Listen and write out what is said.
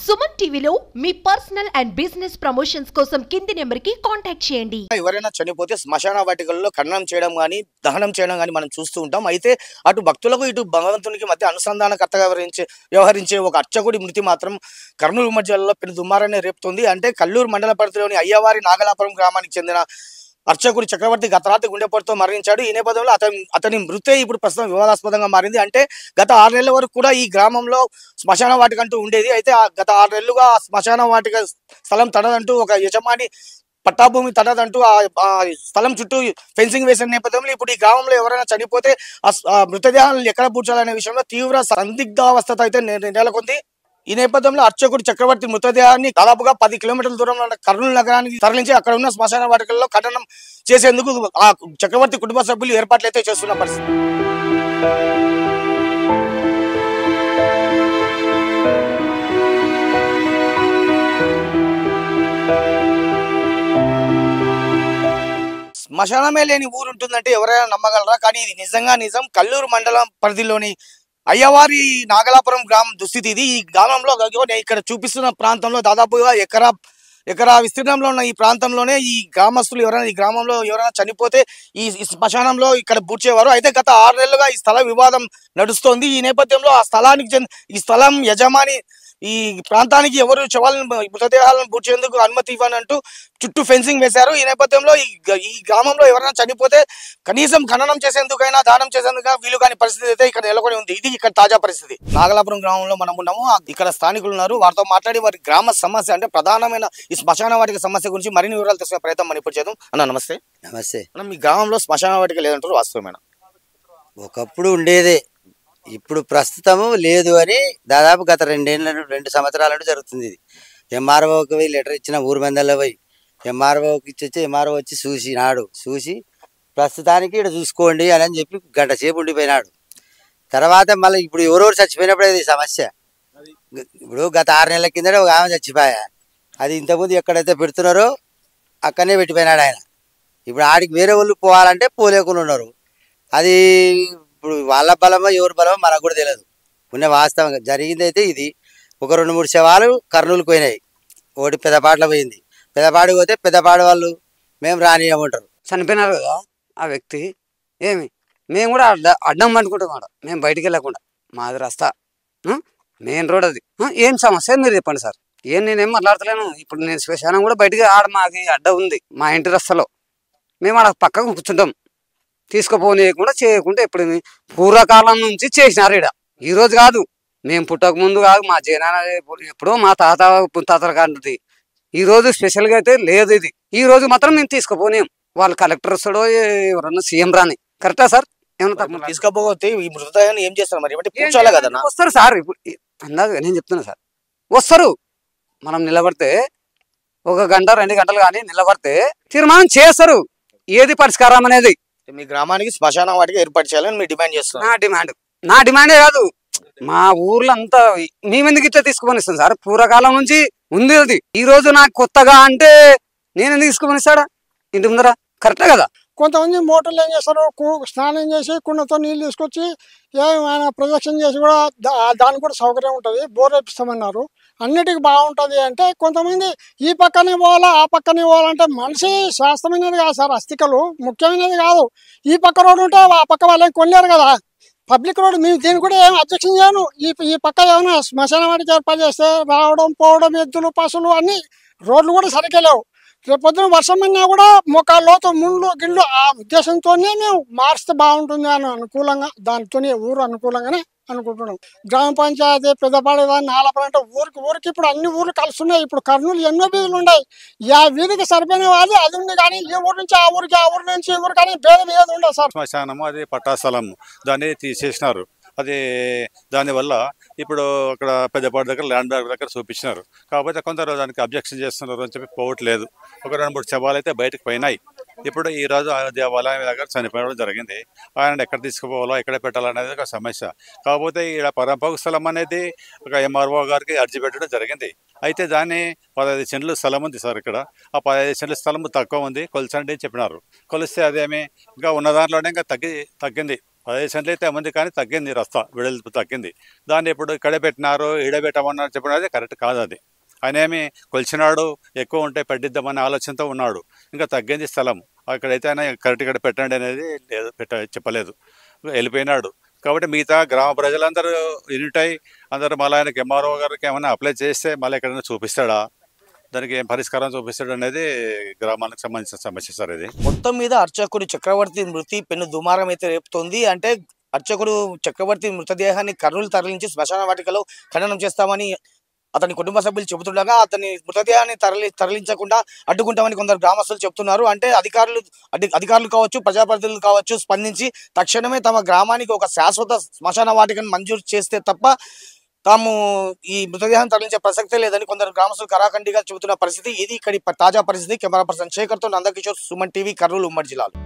సుమన్ టీవీలో మీ personal and business promotions కోసం కింది నెంబర్కి కాంటాక్ట్ చేయండి. ఎవరైనా చనిపోతే శ్మశాన వాటికల్లో ఖననం చేయడం కానీ దహనం చేయడం కానీ మనం చూస్తూ ఉంటాం. అయితే అటు భక్తులకు ఇటు భగవంతునికి మధ్య అనుసంధానకర్తగా వ్యవహరించే ఒక అర్చకుడి మృతి మాత్రం కర్నూలు జిల్లాలో పెను దుమారాన్ని రేపుతుంది. అంటే కల్లూరు మండల పరిధిలోని అయ్యవారి నాగలాపురం గ్రామానికి చెందిన అర్చకుడు చక్రవర్తి గత రాత్రి గుండెపోటుతో మరణించాడు. ఈ నేపథ్యంలో అతని మృతే ఇప్పుడు ప్రస్తుతం వివాదాస్పదంగా మారింది. అంటే గత 6 నెలల వరకు కూడా ఈ గ్రామంలో శ్మశాన వాటిక అంటూ ఉండేది. అయితే గత 6 నెలలుగా శ్మశాన వాటిక స్థలం తడదంటూ ఒక యజమాని పట్టాభూమి తడదంటూ ఆ స్థలం చుట్టూ ఫెన్సింగ్ వేసిన నేపథ్యంలో ఇప్పుడు ఈ గ్రామంలో ఎవరైనా చనిపోతే ఆ మృతదేహాలను ఎక్కడ పూడ్చాలనే విషయంలో తీవ్ర సందిగ్ధావస్థ అయితే నెలకొంది. ఈ నేపథ్యంలో అర్చకుడు చక్రవర్తి మృతదేహాన్ని దాదాపుగా 10 కిలోమీటర్ల దూరంలో కర్నూలు నగరానికి తరలించి అక్కడ ఉన్న శ్మశాన వాటికల్లో ఖననం చేసేందుకు ఆ చక్రవర్తి కుటుంబ సభ్యులు ఏర్పాట్లు అయితే చేస్తున్న పరిస్థితి. శ్మశానమే లేని ఊరు ఉంటుందంటే ఎవరైనా నమ్మగలరా? కానీ ఇది నిజం. కల్లూరు మండలం పరిధిలోని అయ్యవారి నాగలాపురం గ్రామం దుస్థితి ఇది. ఈ గ్రామంలో ఇక్కడ చూపిస్తున్న ప్రాంతంలో దాదాపుగా ఎకరా విస్తీర్ణంలో ఉన్న ఈ ప్రాంతంలోనే ఈ గ్రామస్తులు ఈ గ్రామంలో ఎవరైనా చనిపోతే ఈ శ్మశానంలో ఇక్కడ పూడ్చేవారు. అయితే గత 6 నెలలుగా ఈ స్థల వివాదం నడుస్తోంది. ఈ నేపథ్యంలో ఆ స్థలానికి ఈ స్థలం యజమాని ఈ ప్రాంతానికి ఎవరు మృతదేహాలను పూడ్చేందుకు అనుమతి ఇవ్వనంటూ చుట్టూ ఫెన్సింగ్ వేశారు. ఈ నేపథ్యంలో ఈ గ్రామంలో ఎవరైనా చనిపోతే కనీసం ఖననం చేసేందుకైనా దానం చేసేందుకు వీలు కాని పరిస్థితి అయితే ఇక్కడ నెలకొని ఉంది. ఇది ఇక్కడ తాజా పరిస్థితి. నాగలాపురం గ్రామంలో మనం ఉన్నాము. ఇక్కడ స్థానికులు ఉన్నారు. వారితో మాట్లాడి వారి గ్రామ సమస్య అంటే ప్రధానమైన ఈ శ్మశాన వాటిక సమస్య గురించి మరిన్ని వివరాలు తెలుసుకునే ప్రయత్నం మనం ఇప్పుడు చేద్దాం. అన్న నమస్తే. నమస్తే. మీ గ్రామంలో శ్మశాన వాటిక లేదంటారు, వాస్తవమేనా? ఒకప్పుడు ఉండేదే, ఇప్పుడు ప్రస్తుతము లేదు అని దాదాపు గత 2 సంవత్సరాల నుండి జరుగుతుంది. ఇది ఎంఆర్ఓకి పోయి లెటర్ ఇచ్చిన ఊరు మందల్లో పోయి ఎంఆర్ఓకి ఇచ్చి ఎంఆర్ఓ వచ్చి చూసి ప్రస్తుతానికి ఇక్కడ చూసుకోండి అని చెప్పి గంట సేపు ఉండిపోయినాడు. తర్వాత మళ్ళీ ఇప్పుడు ఎవరెవరు చచ్చిపోయినప్పుడు ఇది సమస్య. ఇప్పుడు గత 6 నెలల కిందనే ఒక ఆమె చచ్చిపోయా. అది ఇంతకుముందు ఎక్కడైతే పెడుతున్నారో అక్కడనే పెట్టిపోయినాడు ఆయన. ఇప్పుడు ఆడికి వేరే వాళ్ళు పోవాలంటే పోలేకుండా ఉన్నారు. అది ఇప్పుడు వాళ్ళ బలమో ఎవరి బలమో మనకు కూడా తెలియదు. ఉన్న వాస్తవంగా జరిగింది అయితే ఇది. ఒక 2-3 శవాలు కర్నూలుకు పోయినాయి. ఒకటి పెద్దపాడులో పోయింది. పెద్దపాడు పోతే పెద్దపాడు వాళ్ళు మేము రానియమంటారు. చనిపోయినారు కదా ఆ వ్యక్తి. మేము కూడా అడ్డం పండుకుంటాం. మేము బయటికి వెళ్ళకుండా మాది రస్తా మెయిన్ రోడ్ అది. ఏం సమస్య మీరు చెప్పండి సార్. నేనేం మాట్లాడతలేను. ఇప్పుడు నేను శ్మశానం కూడా బయటికి మాది అడ్డ ఉంది మా ఇంటి రస్తలో. మేము ఆడ పక్కకు కూర్చుంటాం. తీసుకుపోనీయకుండా చేయకుండా ఎప్పుడు పూర్వకాలం నుంచి చేసినారు. ఇక్కడ ఈ రోజు కాదు, మేము పుట్టక ముందు కాదు, మా జనాన ఎప్పుడో మా తాతల కాంటి. ఈ రోజు స్పెషల్గా అయితే లేదు. ఇది ఈ రోజు మాత్రం మేము తీసుకుపోనేం. వాళ్ళు కలెక్టర్ వస్తాడో ఎవరన్నా సీఎం రాని. కరెక్టా సార్? ఏమన్నా తీసుకపోతే ఈ మృతదేహాన్ని ఏం చేస్తారు మరి? కూర్చోాలి కదా. వస్తారు సార్. ఇప్పుడు అందాక నేను చెప్తున్నా సార్, వస్తారు. మనం నిలబడితే 1 గంట 2 గంటలు కానీ నిలబడితే తీర్మానం చేస్తారు ఏది పరిష్కారం అనేది. మీ గ్రామానికి శ్మశాన వాటిక ఏర్పాటు చేయాలని మీరు డిమాండ్ చేస్తున్నారు? నా డిమాండే కాదు, మా ఊర్లో అంతా మేమెందుకు ఇట్లా తీసుకుపోనిస్తాం సార్? పూర్వకాలం నుంచి ఉంది అది. ఈ రోజు నాకు కొత్తగా అంటే నేను ఎందుకు తీసుకుపోనిస్తాడా ఇంటి ముందర? కరెక్టే కదా. కొంతమంది మోటార్లు ఏం చేస్తారు, స్నానం చేసి కుండతో నీళ్ళు తీసుకొచ్చి ఏమైనా ప్రదక్షిణ చేసి కూడా దానికి కూడా సౌకర్యం ఉంటుంది. బోర్ వేపిస్తామన్నారు. అన్నిటికీ బాగుంటుంది అంటే కొంతమంది ఈ పక్కనే పోవాలా ఆ పక్కనే పోవాలంటే మనిషి శాస్త్రమైనది కాదు సార్. అస్థికలు ముఖ్యమైనది కాదు. ఈ పక్క రోడ్డు ఉంటే ఆ పక్క వాళ్ళని కొనలేరు కదా. పబ్లిక్ రోడ్ మేము దీనికి కూడా ఏం అబ్జెక్షన్ చేయను. ఈ పక్క ఏమైనా శ్మశాన వాటికి ఏర్పాటు చేస్తే రావడం పోవడం ఎద్దులు పశువులు అన్ని రోడ్లు కూడా సరిగ్గా లేవు. రేపు పొద్దున వర్షం పడినా కూడా మోకాళ్ళలోతో ముళ్ళు గిళ్ళు ఆ ఉద్దేశంతోనే మేము మారిస్తే బాగుంటుంది అని అనుకూలంగా దానితోనే ఊరు అనుకూలంగానే అనుకుంటున్నాం. గ్రామ పంచాయతీ పెద్దపాడేదాన్ని నాలపరంటే ఊరికి ఇప్పుడు అన్ని ఊర్లు కలుస్తున్నాయి. ఇప్పుడు కర్నూలు ఎన్నో వీధులు ఉన్నాయి. ఆ వీధికి సరిపోయిన వాళ్ళు అది ఉంది. కానీ ఈ ఊరు నుంచి ఆ ఊరికి, ఆ ఊరి నుంచి ఈ ఊరు కానీ భేదం ఏది ఉండదు సార్. శ్మశానము అది పట్టాస్థలము, దాన్ని తీసేసినారు. అది దానివల్ల ఇప్పుడు అక్కడ పెద్దపాడు దగ్గర ల్యాండ్ బ్యాగ్ దగ్గర చూపించినారు. కాకపోతే కొందరు దానికి అబ్జెక్షన్ చేస్తున్నారు అని చెప్పి పోవట్లేదు. ఒక 2-3 శవాలు అయితే బయటకు పోయినాయి. ఇప్పుడు ఈ రోజు ఆ దేవాలయం దగ్గర చనిపోవడం జరిగింది. ఆయన ఎక్కడ తీసుకుపోవాలో ఎక్కడ పెట్టాలనేది ఒక సమస్య. కాకపోతే ఇక్కడ పరంపకు స్థలం అనేది ఒక ఎంఆర్ఓ గారికి అర్జీ పెట్టడం జరిగింది. అయితే దాన్ని 15 సెంట్లు స్థలం ఉంది సార్. ఇక్కడ ఆ 15 సెంట్ల స్థలం తక్కువ ఉంది, కొలిచండి అని చెప్పినారు. కొలిస్తే అదేమి ఇంకా ఉన్న దాంట్లోనే ఇంకా తగ్గింది. 15 సెంట్లు అయితే మంది కానీ తగ్గింది, రస్తా వెడల్పు తగ్గింది. దాన్ని ఇప్పుడు ఇక్కడే పెట్టినారు, ఈడే పెట్టమన్నారు చెప్పడం అది కరెక్ట్ కాదు. అది ఆయన ఏమి కొలిచినాడు, ఎక్కువ ఉంటే పెట్టిద్దామనే ఆలోచనతో ఉన్నాడు. ఇంకా తగ్గింది స్థలం, అక్కడైతే ఆయన కరెక్ట్ ఇక్కడ పెట్టండి అనేది లేదు, చెప్పలేదు, వెళ్ళిపోయినాడు. కాబట్టి మిగతా గ్రామ ప్రజలందరూ యూనిట్ అయ్యి అందరూ మళ్ళీ ఆయనకి ఎంఆర్ఓ గారికి ఏమైనా అప్లై చేస్తే మళ్ళీ ఎక్కడైనా చూపిస్తాడా, దానికి ఏం పరిష్కారం చూపిస్తాడు అనేది గ్రామానికి సంబంధించిన సమస్య సార్ ఇది. మొత్తం మీద అర్చకుడు చక్రవర్తి మృతి పెను దుమారం అయితే రేపుతోంది. అంటే అర్చకుడు చక్రవర్తి మృతదేహాన్ని కర్నూలు తరలించి శ్మశాన వాటికలో ఖననం చేస్తామని అతని కుటుంబ సభ్యులు చెబుతుండగా అతని మృతదేహాన్ని తరలించకుండా అడ్డుకుంటామని కొందరు గ్రామస్తులు చెప్తున్నారు. అంటే అధికారులు కావచ్చు, ప్రజాప్రతినిధులు కావచ్చు స్పందించి తక్షణమే తమ గ్రామానికి ఒక శాశ్వత శ్మశాన వాటికను మంజూరు చేస్తే తప్ప తాము ఈ మృతదేహాన్ని తరలించే ప్రసక్తే లేదని కొందరు గ్రామస్తులు కరాఖండిగా చెబుతున్న పరిస్థితి ఇది. ఇక్కడి తాజా పరిస్థితి. కెమెరా పర్సన్ శేఖర్తో నందకిషోర్, సుమన్ టీవీ, కర్నూలు ఉమ్మడి జిల్లాలో.